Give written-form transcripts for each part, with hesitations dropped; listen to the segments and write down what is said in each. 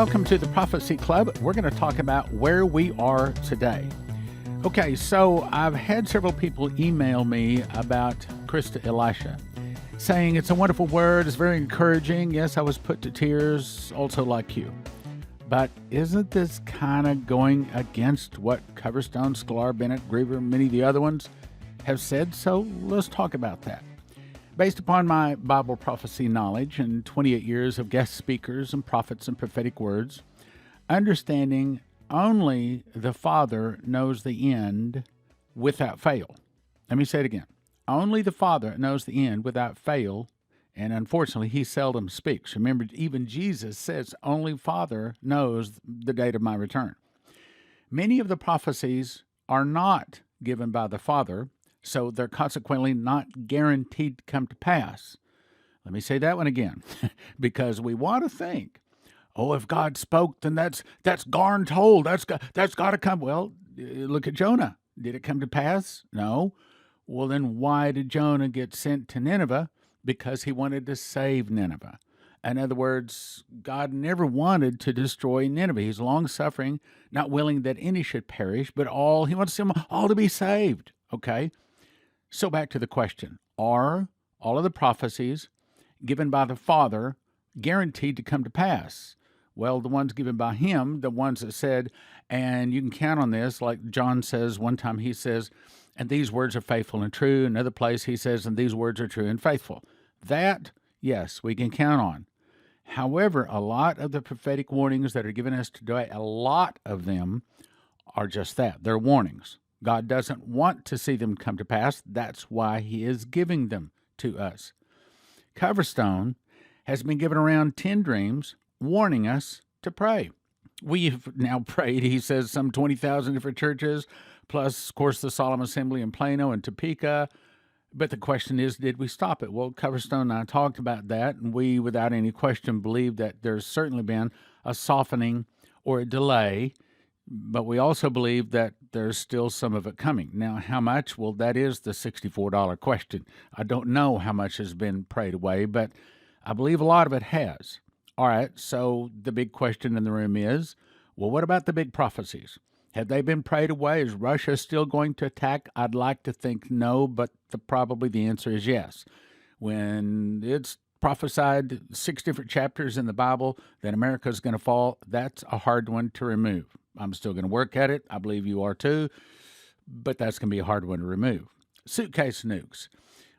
welcome to the Prophecy Club. We're going to talk about where we are today. Okay, so I've had several people email me about Christa Elisha, saying it's a wonderful word, it's very encouraging. Yes, I was put to tears, also like you. But isn't this kind of going against what Coverstone, Sklar, Bennett, Griever, many of the other ones have said? So let's talk about that. Based upon my Bible prophecy knowledge and 28 years of guest speakers and prophets and prophetic words, understanding only the Father knows the end without fail. Let me say it again. Only the Father knows the end without fail, and unfortunately, he seldom speaks. Remember, even Jesus says, only Father knows the date of my return. Many of the prophecies are not given by the Father, so they're consequently not guaranteed to come to pass. Let me say that one again, because we want to think, oh, if God spoke, then that's garn told. That's got to come. Well, look at Jonah. Did it come to pass? No. Well, then why did Jonah get sent to Nineveh? Because he wanted to save Nineveh. In other words, God never wanted to destroy Nineveh. He's long-suffering, not willing that any should perish, but he wants them all to be saved. Okay? So back to the question, are all of the prophecies given by the Father guaranteed to come to pass? Well, the ones given by him, the ones that said, and you can count on this, like John says, one time he says, and these words are faithful and true. Another place he says, and these words are true and faithful. That, yes, we can count on. However, a lot of the prophetic warnings that are given us today, a lot of them are just that. They're warnings. God doesn't want to see them come to pass. That's why he is giving them to us. Coverstone has been given around 10 dreams warning us to pray. We've now prayed, he says, some 20,000 different churches, plus, of course, the Solemn Assembly in Plano and Topeka. But the question is, did we stop it? Well, Coverstone and I talked about that, and we, without any question, believe that there's certainly been a softening or a delay, but we also believe that there's still some of it coming. Now, how much? Well, that is the $64 question. I don't know how much has been prayed away, but I believe a lot of it has. All right, so the big question in the room is, well, what about the big prophecies? Have they been prayed away? Is Russia still going to attack? I'd like to think no, but probably the answer is yes. When it's prophesied 6 different chapters in the Bible that America is going to fall, that's a hard one to remove. I'm still going to work at it. I believe you are too, but that's going to be a hard one to remove. Suitcase nukes.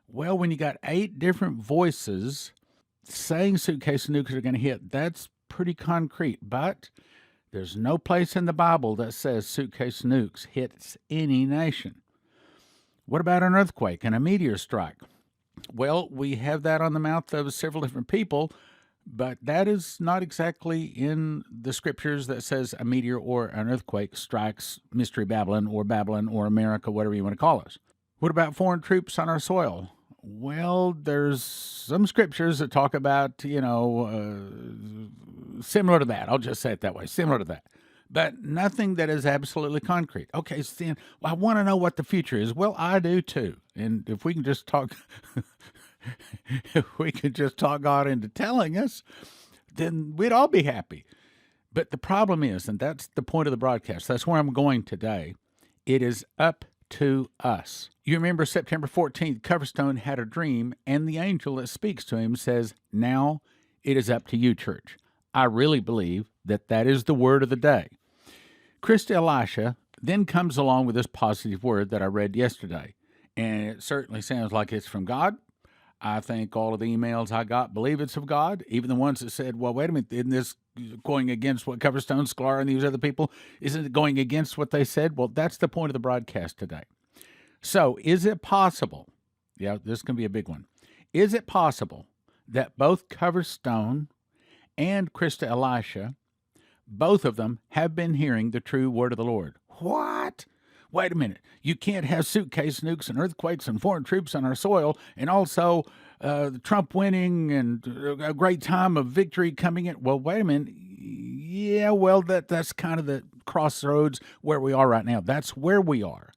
Well, when you got 8 different voices saying suitcase nukes are going to hit, that's pretty concrete, but there's no place in the Bible that says suitcase nukes hits any nation. What about an earthquake and a meteor strike? Well, we have that on the mouth of several different people, but that is not exactly in the scriptures that says a meteor or an earthquake strikes Mystery Babylon or America, whatever you want to call us. What about foreign troops on our soil? Well, there's some scriptures that talk about, similar to that. I'll just say it that way, similar to that. But nothing that is absolutely concrete. Okay, so then, I want to know what the future is. Well, I do too. And if we can just talk, God into telling us, then we'd all be happy. But the problem is, and that's the point of the broadcast, that's where I'm going today, it is up to us. You remember September 14th, Coverstone had a dream, and the angel that speaks to him says, now it is up to you, church. I really believe that is the word of the day. Christa Elisha then comes along with this positive word that I read yesterday, and it certainly sounds like it's from God. I think all of the emails I got believe it's of God, even the ones that said, well, wait a minute, isn't this going against what Coverstone, Sklar, and these other people, isn't it going against what they said? Well, that's the point of the broadcast today. So is it possible, this can be a big one, is it possible that both Coverstone and Christa Elisha, both of them have been hearing the true word of the Lord? What? Wait a minute. You can't have suitcase nukes and earthquakes and foreign troops on our soil, and also Trump winning and a great time of victory coming in. Well, wait a minute. Yeah, well, that's kind of the crossroads where we are right now. That's where we are.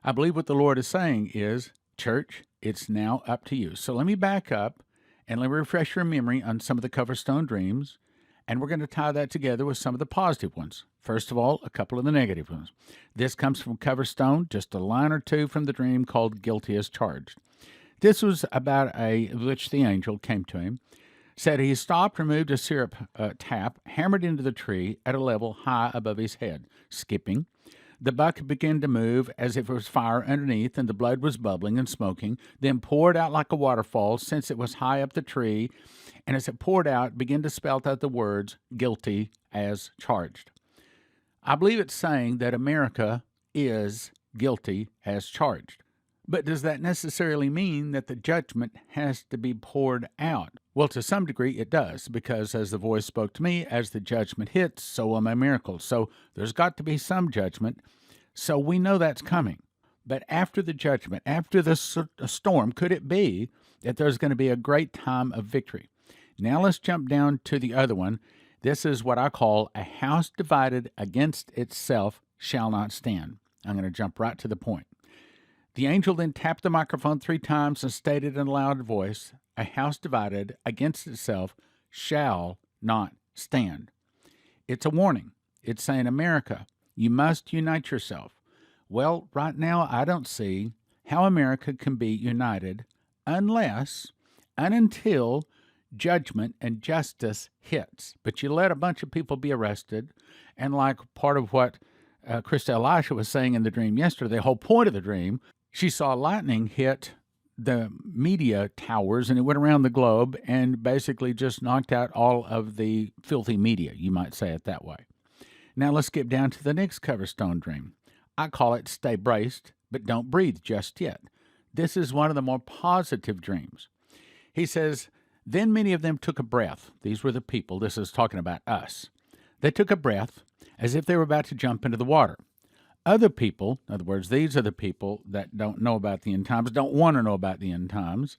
I believe what the Lord is saying is, church, it's now up to you. So let me back up and let me refresh your memory on some of the Coverstone dreams, And we're going to tie that together with some of the positive ones. First of all, a couple of the negative ones. This comes from Coverstone, just a line or two from the dream called Guilty as Charged. This was about which the angel came to him, said he stopped, removed a syrup tap, hammered into the tree at a level high above his head, skipping. The bucket began to move as if it was fire underneath, and the blood was bubbling and smoking, then poured out like a waterfall since it was high up the tree, and as it poured out, began to spell out the words, guilty as charged. I believe it's saying that America is guilty as charged. But does that necessarily mean that the judgment has to be poured out? Well, to some degree it does, because as the voice spoke to me, as the judgment hits, so will my miracles. So there's got to be some judgment. So we know that's coming. But after the judgment, after the storm, could it be that there's going to be a great time of victory? Now let's jump down to the other one. This is what I call a house divided against itself shall not stand. I'm going to jump right to the point. The angel then tapped the microphone 3 times and stated in a loud voice, a house divided against itself shall not stand. It's a warning. It's saying, America, you must unite yourself. Well, right now, I don't see how America can be united unless and until judgment and justice hits. But you let a bunch of people be arrested, and like part of what Christa Elisha was saying in the dream yesterday, the whole point of the dream, she saw lightning hit the media towers, and it went around the globe and basically just knocked out all of the filthy media, you might say it that way. Now let's get down to the next Coverstone dream. I call it Stay Braced, but Don't Breathe Just Yet. This is one of the more positive dreams. He says, then many of them took a breath. These were the people. This is talking about us. They took a breath as if they were about to jump into the water. Other people, in other words, these are the people that don't know about the end times, don't want to know about the end times.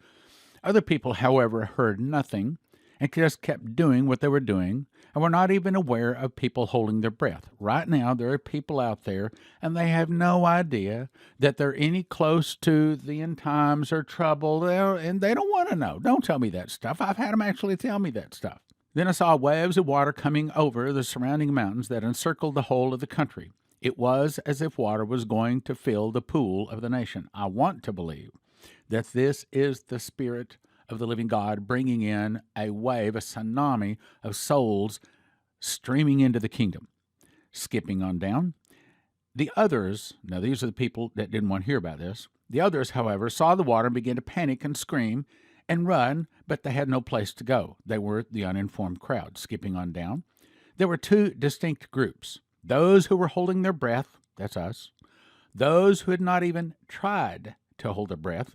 Other people, however, heard nothing and just kept doing what they were doing and were not even aware of people holding their breath. Right now, there are people out there, and they have no idea that they're any close to the end times or trouble, and they don't want to know. Don't tell me that stuff. I've had them actually tell me that stuff. Then I saw waves of water coming over the surrounding mountains that encircled the whole of the country. It was as if water was going to fill the pool of the nation. I want to believe that this is the Spirit of the living God bringing in a wave, a tsunami of souls streaming into the kingdom. Skipping on down. The others, now these are the people that didn't want to hear about this. The others, however, saw the water and began to panic and scream and run, but they had no place to go. They were the uninformed crowd. Skipping on down. There were 2 distinct groups. Those who were holding their breath, that's us. Those who had not even tried to hold their breath.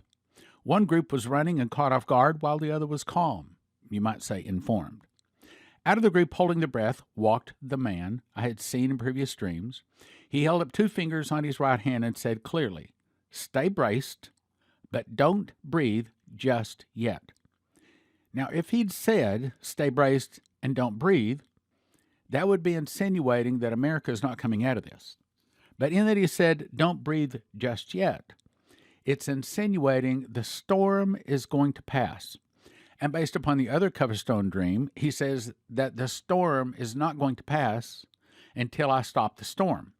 One group was running and caught off guard while the other was calm, you might say informed. Out of the group holding their breath walked the man I had seen in previous dreams. He held up 2 fingers on his right hand and said clearly, stay braced, but don't breathe just yet. Now, if he'd said, stay braced and don't breathe, that would be insinuating that America is not coming out of this. But in that he said, don't breathe just yet, it's insinuating the storm is going to pass. And based upon the other Coverstone dream, he says that the storm is not going to pass until I stop the storm.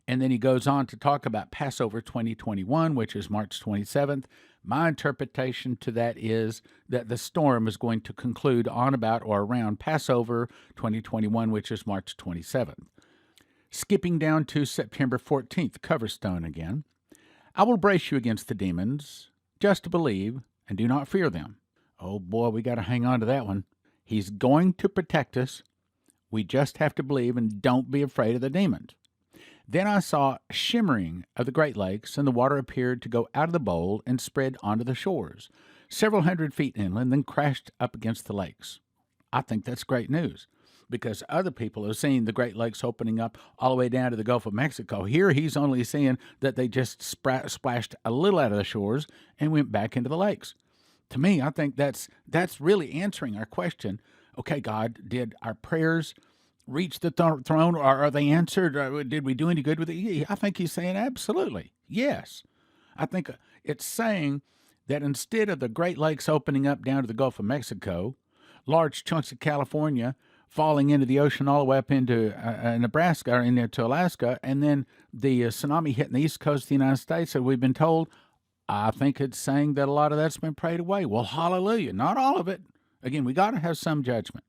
And then he goes on to talk about Passover 2021, which is March 27th. My interpretation to that is that the storm is going to conclude on about or around Passover 2021, which is March 27th. Skipping down to September 14th, Coverstone again. I will brace you against the demons, just to believe, and do not fear them. Oh boy, we got to hang on to that one. He's going to protect us. We just have to believe and don't be afraid of the demons. Then I saw shimmering of the Great Lakes, and the water appeared to go out of the bowl and spread onto the shores, several hundred feet inland, then crashed up against the lakes. I think that's great news, because other people have seen the Great Lakes opening up all the way down to the Gulf of Mexico. Here he's only seeing that they just splashed a little out of the shores and went back into the lakes. To me, I think that's really answering our question. Okay, God, did our prayers reach the throne, or are they answered? Did we do any good with it? I think he's saying absolutely, yes. I think it's saying that instead of the Great Lakes opening up down to the Gulf of Mexico, large chunks of California falling into the ocean all the way up into Nebraska or into Alaska, and then the tsunami hitting the east coast of the United States. And we've been told, I think it's saying that a lot of that's been prayed away. Well, hallelujah, not all of it. Again, we got to have some judgment.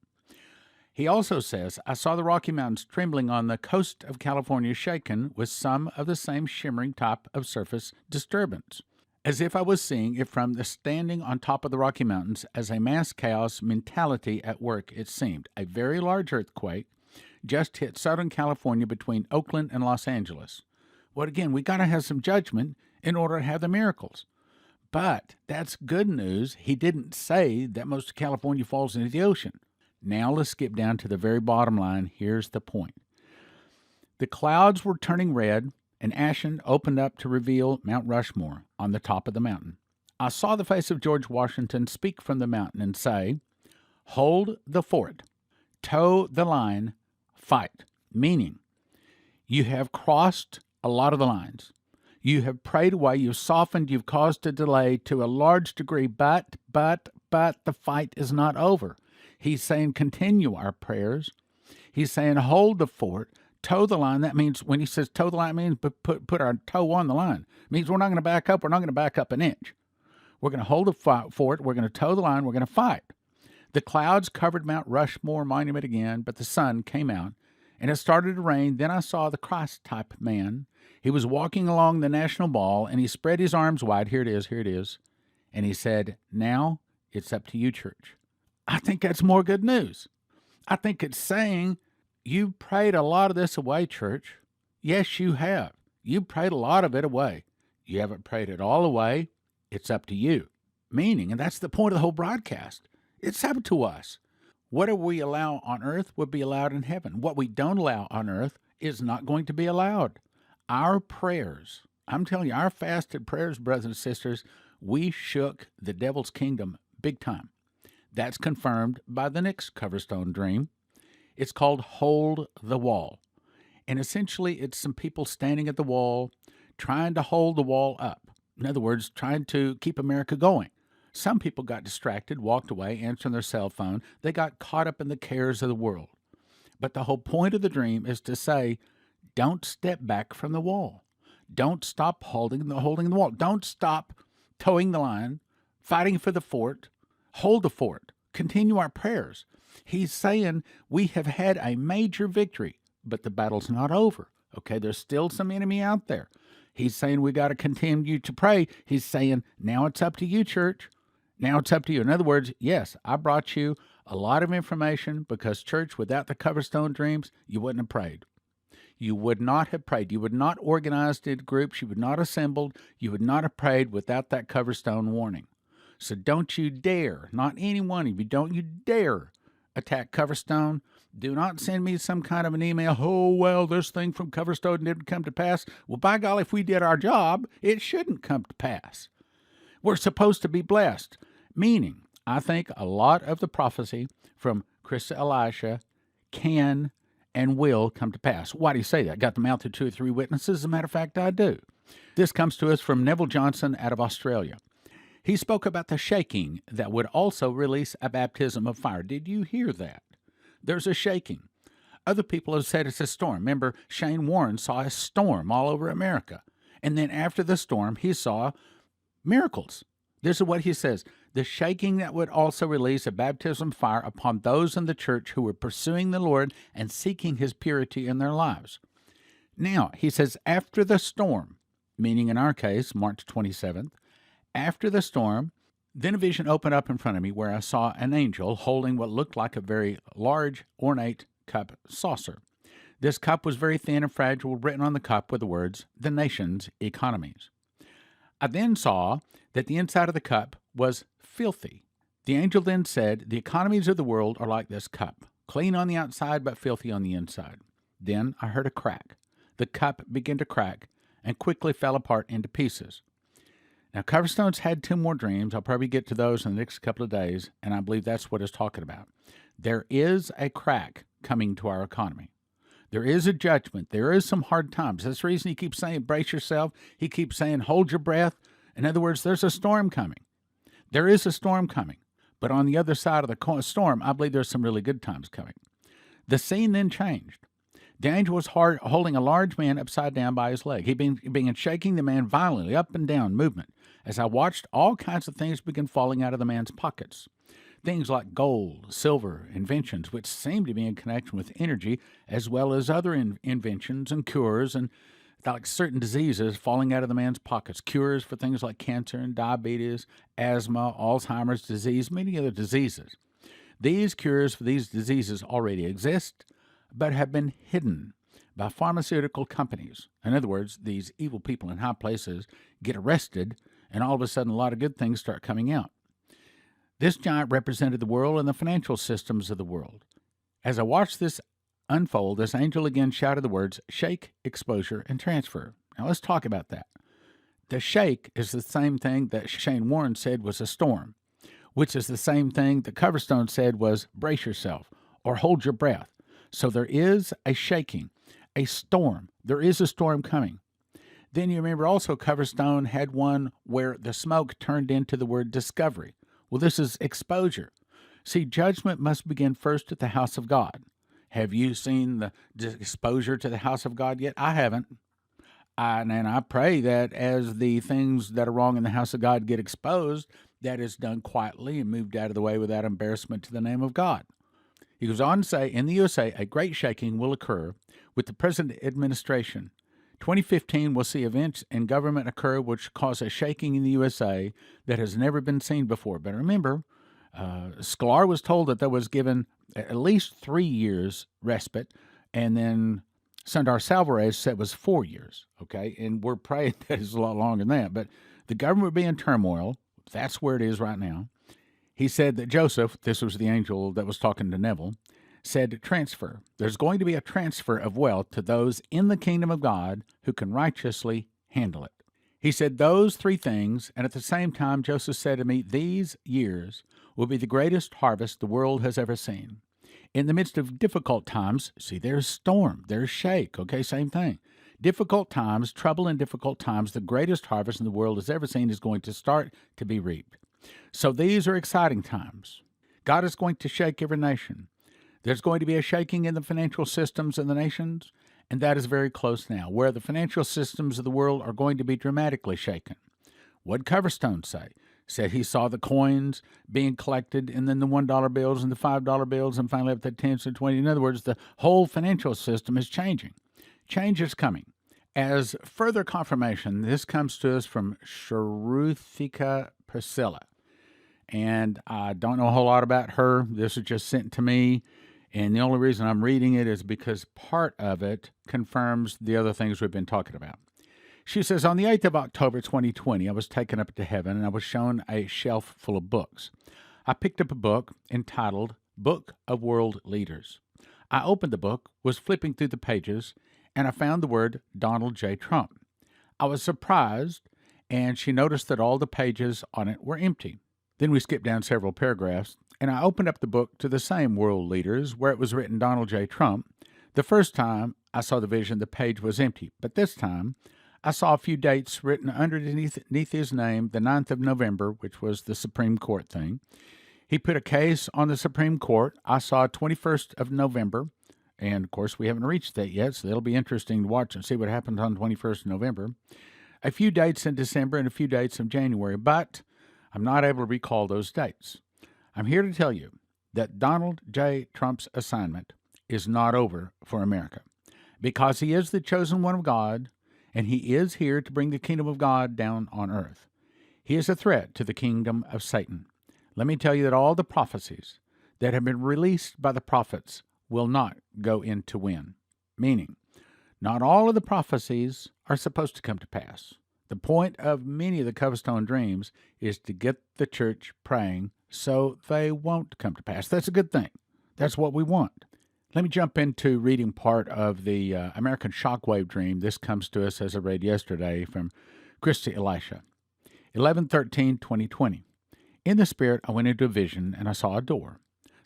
He also says, I saw the Rocky Mountains trembling on the coast of California shaken with some of the same shimmering type of surface disturbance, as if I was seeing it from the standing on top of the Rocky Mountains as a mass chaos mentality at work, it seemed. A very large earthquake just hit Southern California between Oakland and Los Angeles. Well, again, we got to have some judgment in order to have the miracles. But that's good news. He didn't say that most of California falls into the ocean. Now let's skip down to the very bottom line. Here's the point. The clouds were turning red, and ashen opened up to reveal Mount Rushmore on the top of the mountain. I saw the face of George Washington speak from the mountain and say, hold the fort, toe the line, fight. Meaning, you have crossed a lot of the lines. You have prayed away, you've softened, you've caused a delay to a large degree, but the fight is not over. He's saying continue our prayers. He's saying hold the fort, toe the line. That means when he says toe the line, it means put our toe on the line. It means we're not going to back up. We're not going to back up an inch. We're going to hold the fort. We're going to toe the line. We're going to fight. The clouds covered Mount Rushmore Monument again, but the sun came out, and it started to rain. Then I saw the Christ-type man. He was walking along the National Mall, and he spread his arms wide. Here it is. And he said, now it's up to you, church. I think that's more good news. I think it's saying you prayed a lot of this away, church. Yes, you have. You prayed a lot of it away. You haven't prayed it all away. It's up to you. Meaning, and that's the point of the whole broadcast, it's up to us. Whatever we allow on earth will be allowed in heaven. What we don't allow on earth is not going to be allowed. Our prayers, I'm telling you, our fasted prayers, brothers and sisters, we shook the devil's kingdom big time. That's confirmed by the next Coverstone dream. It's called Hold the Wall. And essentially, it's some people standing at the wall trying to hold the wall up. In other words, trying to keep America going. Some people got distracted, walked away, answering their cell phone. They got caught up in the cares of the world. But the whole point of the dream is to say, don't step back from the wall. Don't stop holding the wall. Don't stop towing the line, fighting for the fort. Hold the fort. Continue our prayers. He's saying we have had a major victory, but the battle's not over. Okay, there's still some enemy out there. He's saying we got to continue to pray. He's saying, now it's up to you, church. Now it's up to you. In other words, yes, I brought you a lot of information because, church, without the Coverstone dreams, you wouldn't have prayed. You would not have prayed. You would not organized in groups. You would not assembled. You would not have prayed without that Coverstone warning. So don't you dare, not any one of you, don't you dare attack Coverstone. Do not send me some kind of an email, oh, well, this thing from Coverstone didn't come to pass. Well, by golly, if we did our job, it shouldn't come to pass. We're supposed to be blessed. Meaning, I think a lot of the prophecy from Christa Elisha can and will come to pass. Why do you say that? Got the mouth of 2 or 3 witnesses? As a matter of fact, I do. This comes to us from Neville Johnson out of Australia. He spoke about the shaking that would also release a baptism of fire. Did you hear that? There's a shaking. Other people have said it's a storm. Remember, Shane Warren saw a storm all over America. And then after the storm, he saw miracles. This is what he says. The shaking that would also release a baptism of fire upon those in the church who were pursuing the Lord and seeking his purity in their lives. Now, he says, after the storm, meaning in our case, March 27th, after the storm, then a vision opened up in front of me where I saw an angel holding what looked like a very large, ornate cup saucer. This cup was very thin and fragile, written on the cup with the words, the nation's economies. I then saw that the inside of the cup was filthy. The angel then said, the economies of the world are like this cup, clean on the outside but filthy on the inside. Then I heard a crack. The cup began to crack and quickly fell apart into pieces. Now, Coverstone's had 2 more dreams. I'll probably get to those in the next couple of days, and I believe that's what it's talking about. There is a crack coming to our economy. There is a judgment. There is some hard times. That's the reason he keeps saying, brace yourself. He keeps saying, hold your breath. In other words, there's a storm coming. There is a storm coming. But on the other side of the storm, I believe there's some really good times coming. The scene then changed. The angel was holding a large man upside down by his leg. He began shaking the man violently, up and down movement. As I watched, all kinds of things began falling out of the man's pockets. Things like gold, silver, inventions, which seemed to be in connection with energy, as well as other inventions and cures and like certain diseases falling out of the man's pockets. Cures for things like cancer and diabetes, asthma, Alzheimer's disease, many other diseases. These cures for these diseases already exist, but have been hidden by pharmaceutical companies. In other words, these evil people in high places get arrested, and all of a sudden a lot of good things start coming out. This giant represented the world and the financial systems of the world. As I watched this unfold, this angel again shouted the words, shake, exposure, and transfer. Now let's talk about that. The shake is the same thing that Shane Warren said was a storm, which is the same thing that Coverstone said was brace yourself or hold your breath. So there is a shaking, a storm. There is a storm coming. Then you remember also Coverstone had one where the smoke turned into the word discovery. Well, this is exposure. See, judgment must begin first at the house of God. Have you seen the exposure to the house of God yet? I haven't. And I pray that as the things that are wrong in the house of God get exposed, that is done quietly and moved out of the way without embarrassment to the name of God. He goes on to say, in the USA, a great shaking will occur with the present administration. 2015 will see events in government occur which cause a shaking in the USA that has never been seen before. But remember, Sklar was told that there was given at least 3 years respite, and then Sundar Salvarez said it was 4 years, okay? And we're praying that it's a lot longer than that. But the government would be in turmoil. That's where it is right now. He said that Joseph, this was the angel that was talking to Neville, said transfer. There's going to be a transfer of wealth to those in the kingdom of God who can righteously handle it. He said those 3 things, and at the same time, Joseph said to me, these years will be the greatest harvest the world has ever seen. In the midst of difficult times, see, there's storm, there's shake, okay, same thing. Difficult times, trouble in difficult times, the greatest harvest in the world has ever seen is going to start to be reaped. So these are exciting times. God is going to shake every nation. There's going to be a shaking in the financial systems in the nations, and that is very close now, where the financial systems of the world are going to be dramatically shaken. What did Coverstone say? Said he saw the coins being collected, and then the $1 bills and the $5 bills, and finally up to 10s and 20s. In other words, the whole financial system is changing. Change is coming. As further confirmation, this comes to us from Sharuthika Priscilla. And I don't know a whole lot about her. This was just sent to me. And the only reason I'm reading it is because part of it confirms the other things we've been talking about. She says, on the 8th of October, 2020, I was taken up to heaven and I was shown a shelf full of books. I picked up a book entitled Book of World Leaders. I opened the book, was flipping through the pages, and I found the word Donald J. Trump. I was surprised, and she noticed that all the pages on it were empty. Then we skipped down several paragraphs, and I opened up the book to the same world leaders where it was written Donald J. Trump. The first time I saw the vision, the page was empty, but this time I saw a few dates written underneath his name, the 9th of November, which was the Supreme Court thing. He put a case on the Supreme Court. I saw 21st of November, and of course we haven't reached that yet, so it'll be interesting to watch and see what happens on 21st of November. A few dates in December and a few dates in January, but I'm not able to recall those dates. I'm here to tell you that Donald J. Trump's assignment is not over for America, because he is the chosen one of God, and he is here to bring the kingdom of God down on earth. He is a threat to the kingdom of Satan. Let me tell you that all the prophecies that have been released by the prophets will not go into win. Meaning, not all of the prophecies are supposed to come to pass. The point of many of the Coverstone dreams is to get the church praying so they won't come to pass. That's a good thing. That's what we want. Let me jump into reading part of the American Shockwave Dream. This comes to us, as I read yesterday, from Christa Elisha. 11/13/2020. In the Spirit, I went into a vision, and I saw a door.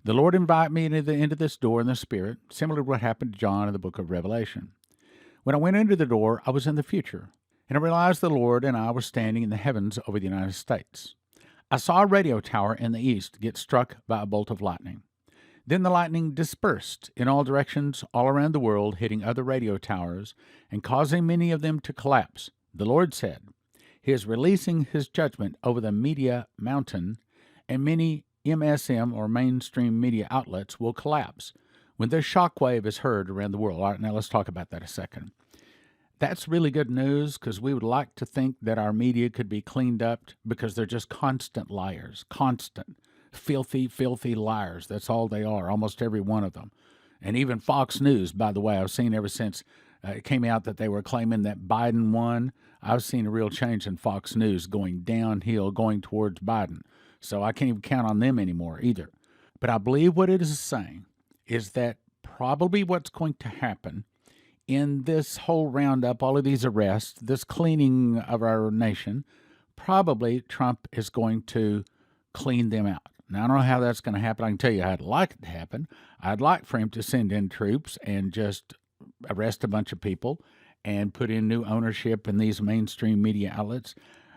The Lord invited me into this door in the Spirit, similar to what happened to John in the book of Revelation. When I went into the door, I was in the future, and I realized the Lord and I were standing in the heavens over the United States. I saw a radio tower in the east get struck by a bolt of lightning. Then the lightning dispersed in all directions all around the world, hitting other radio towers and causing many of them to collapse. The Lord said, He is releasing His judgment over the media mountain, and many MSM or mainstream media outlets will collapse when the shockwave is heard around the world. All right, now let's talk about that a second. That's really good news because we would like to think that our media could be cleaned up because they're just constant liars, constant, filthy, filthy liars. That's all they are, almost every one of them. And even Fox News, by the way, I've seen ever since it came out that they were claiming that Biden won, I've seen a real change in Fox News going downhill, going towards Biden. So I can't even count on them anymore either. But I believe what it is saying is that probably what's going to happen in this whole roundup, all of these arrests, this cleaning of our nation, probably Trump is going to clean them out. Now, I don't know how that's going to happen. I can tell you how I'd like it to happen. I'd like for him to send in troops and just arrest a bunch of people and put in new ownership in these mainstream media outlets,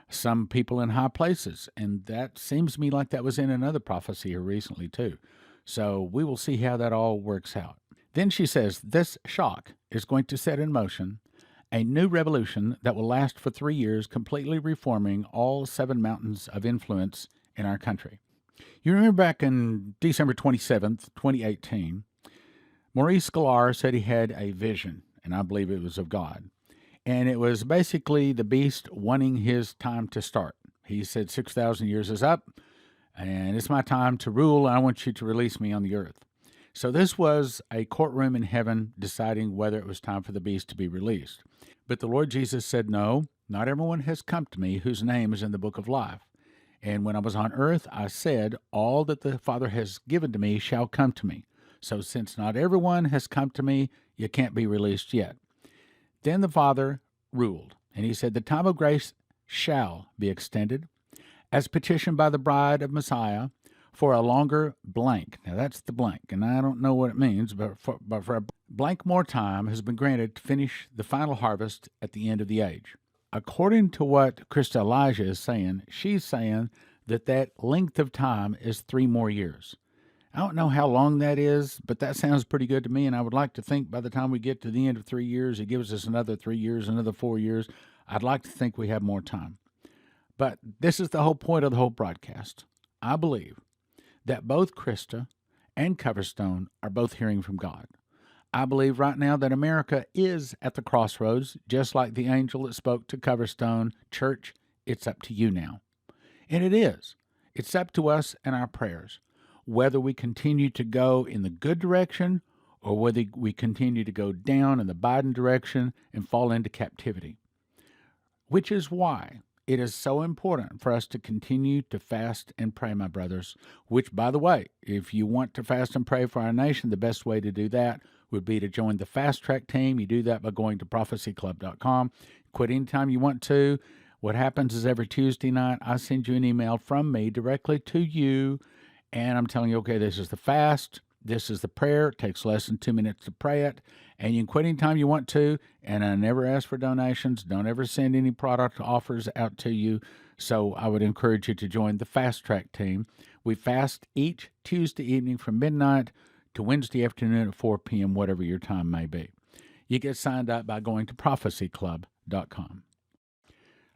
some people in high places. And that seems to me like that was in another prophecy here recently, too. So we will see how that all works out. Then she says, this shock is going to set in motion a new revolution that will last for 3 years, completely reforming all 7 mountains of influence in our country. You remember back in December 27th, 2018, Maurice Sklar said he had a vision, and I believe it was of God. And it was basically the beast wanting his time to start. He said 6,000 years is up, and it's my time to rule, and I want you to release me on the earth. So this was a courtroom in heaven deciding whether it was time for the beast to be released. But the Lord Jesus said, no, not everyone has come to me whose name is in the book of life. And when I was on earth, I said, all that the Father has given to me shall come to me. So since not everyone has come to me, you can't be released yet. Then the Father ruled, and he said, the time of grace shall be extended, as petitioned by the bride of Messiah, for a longer blank. Now that's the blank, and I don't know what it means, but for a blank more time has been granted to finish the final harvest at the end of the age. According to what Christa Elisha is saying, she's saying that length of time is 3 more years. I don't know how long that is, but that sounds pretty good to me, and I would like to think by the time we get to the end of 3 years, it gives us another 3 years, another 4 years. I'd like to think we have more time. But this is the whole point of the whole broadcast. I believe that both Christa and Coverstone are both hearing from God. I believe right now that America is at the crossroads, just like the angel that spoke to Coverstone. Church, it's up to you now. And it is. It's up to us and our prayers, whether we continue to go in the good direction or whether we continue to go down in the Biden direction and fall into captivity. Which is why it is so important for us to continue to fast and pray, my brothers, which, by the way, if you want to fast and pray for our nation, the best way to do that would be to join the Fast Track team. You do that by going to prophecyclub.com. Quit anytime you want to. What happens is every Tuesday night, I send you an email from me directly to you, and I'm telling you, okay, this is the fast. This is the prayer. It takes less than 2 minutes to pray it. And you can quit anytime you want to. And I never ask for donations. Don't ever send any product offers out to you. So I would encourage you to join the Fast Track team. We fast each Tuesday evening from midnight to Wednesday afternoon at 4 p.m., whatever your time may be. You get signed up by going to prophecyclub.com.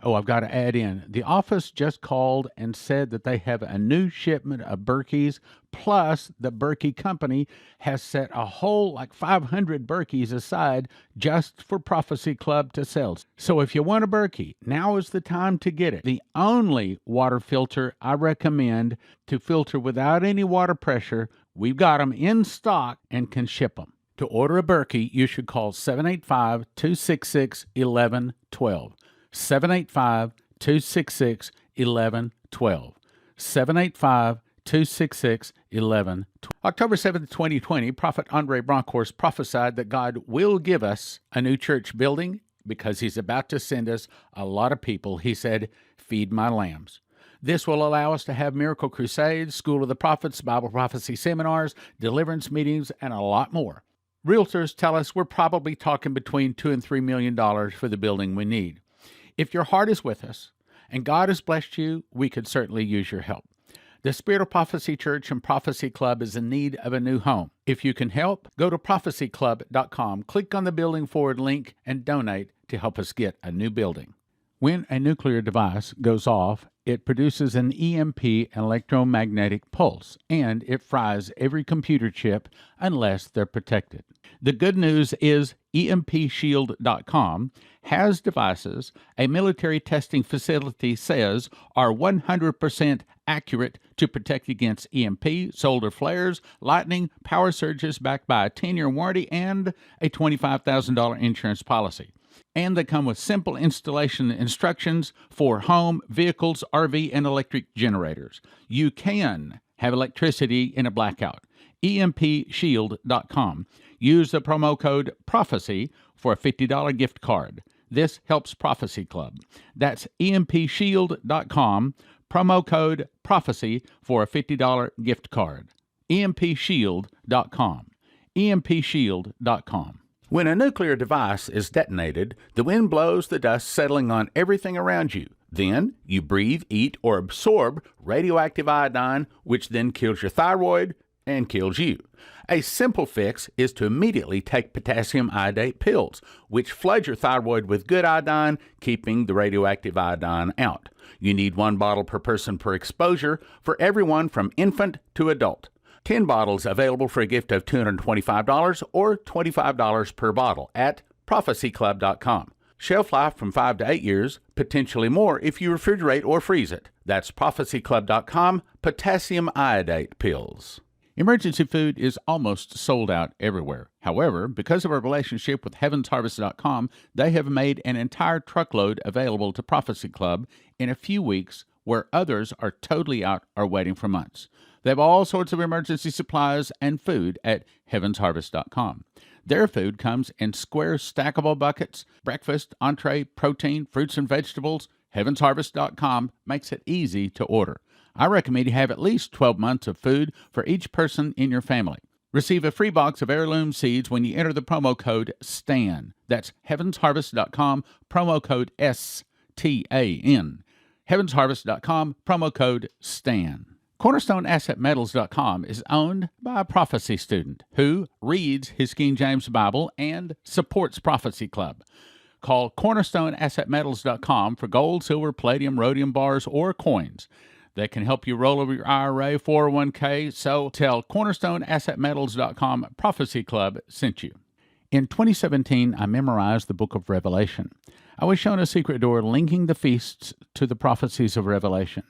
Oh, I've got to add in, the office just called and said that they have a new shipment of Berkeys, plus the Berkey company has set a whole 500 Berkeys aside just for Prophecy Club to sell. So if you want a Berkey, now is the time to get it. The only water filter I recommend to filter without any water pressure, we've got them in stock and can ship them. To order a Berkey, you should call 785-266-1112. 785-266-1112. 785-266-1112. October 7th, 2020, Prophet Andre Bronkhorst prophesied that God will give us a new church building because he's about to send us a lot of people. He said, feed my lambs. This will allow us to have miracle crusades, School of the Prophets, Bible prophecy seminars, deliverance meetings, and a lot more. Realtors tell us we're probably talking between $2 and $3 million for the building we need. If your heart is with us and God has blessed you, we could certainly use your help. The Spirit of Prophecy Church and Prophecy Club is in need of a new home. If you can help, go to prophecyclub.com, click on the Building Forward link, and donate to help us get a new building. When a nuclear device goes off, it produces an EMP, electromagnetic pulse, and it fries every computer chip unless they're protected. The good news is EMPshield.com has devices a military testing facility says are 100% accurate to protect against EMP, solar flares, lightning, power surges backed by a 10-year warranty and a $25,000 insurance policy. And they come with simple installation instructions for home, vehicles, RV, and electric generators. You can have electricity in a blackout. EMPshield.com. Use the promo code PROPHECY for a $50 gift card. This helps Prophecy Club. That's EMPshield.com. Promo code PROPHECY for a $50 gift card. EMPshield.com. EMPshield.com. When a nuclear device is detonated, the wind blows the dust settling on everything around you. Then you breathe, eat, or absorb radioactive iodine, which then kills your thyroid and kills you. A simple fix is to immediately take potassium iodate pills, which flood your thyroid with good iodine, keeping the radioactive iodine out. You need 1 bottle per person per exposure for everyone from infant to adult. 10 bottles available for a gift of $225 or $25 per bottle at prophecyclub.com. Shelf life from 5 to 8 years, potentially more if you refrigerate or freeze it. That's prophecyclub.com, potassium iodate pills. Emergency food is almost sold out everywhere. However, because of our relationship with heavensharvest.com, they have made an entire truckload available to Prophecy Club in a few weeks where others are totally out or waiting for months. They have all sorts of emergency supplies and food at heavensharvest.com. Their food comes in square stackable buckets, breakfast, entree, protein, fruits and vegetables. heavensharvest.com makes it easy to order. I recommend you have at least 12 months of food for each person in your family. Receive a free box of heirloom seeds when you enter the promo code STAN. That's heavensharvest.com, promo code STAN. heavensharvest.com, promo code STAN. CornerstoneAssetMetals.com is owned by a prophecy student who reads his King James Bible and supports Prophecy Club. Call CornerstoneAssetMetals.com for gold, silver, palladium, rhodium bars, or coins. They can help you roll over your IRA, 401k, so tell CornerstoneAssetMetals.com Prophecy Club sent you. In 2017, I memorized the book of Revelation. I was shown a secret door linking the feasts to the prophecies of Revelation.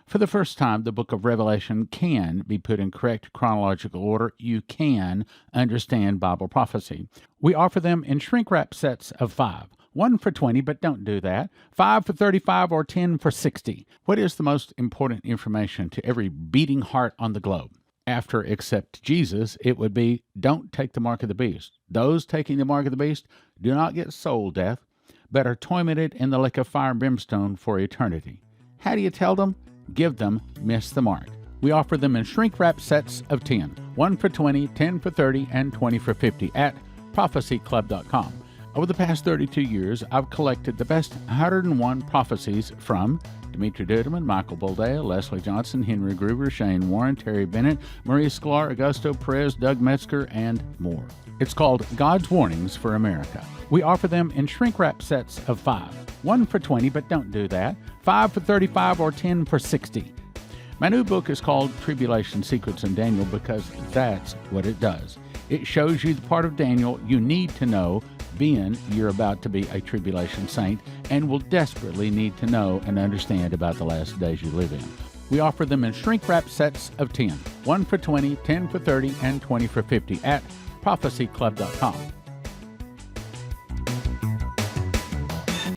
For the first time, the book of Revelation can be put in correct chronological order. You can understand Bible prophecy. We offer them in shrink-wrap sets of 5. 1 for 20, but don't do that. 5 for 35 or 10 for 60. What is the most important information to every beating heart on the globe? After accept Jesus, it would be don't take the mark of the beast. Those taking the mark of the beast do not get soul death, but are tormented in the lake of fire and brimstone for eternity. How do you tell them? Give them miss the mark. We offer them in shrink-wrap sets of 10. 1 for 20, 10 for 30, and 20 for 50 at prophecyclub.com. Over the past 32 years, I've collected the best 101 prophecies from Dimitri Duduman, Michael Boldea, Leslie Johnson, Henry Gruber, Shane Warren, Terry Bennett, Maria Sklar, Augusto Perez, Doug Metzger, and more. It's called God's Warnings for America. We offer them in shrink-wrap sets of 5. 1 for 20, but don't do that. 5 for 35 or 10 for 60. My new book is called Tribulation Secrets in Daniel because that's what it does. It shows you the part of Daniel you need to know, being you're about to be a tribulation saint and will desperately need to know and understand about the last days you live in. We offer them in shrink-wrap sets of 10. 1 for 20, 10 for 30, and 20 for 50 at prophecyclub.com.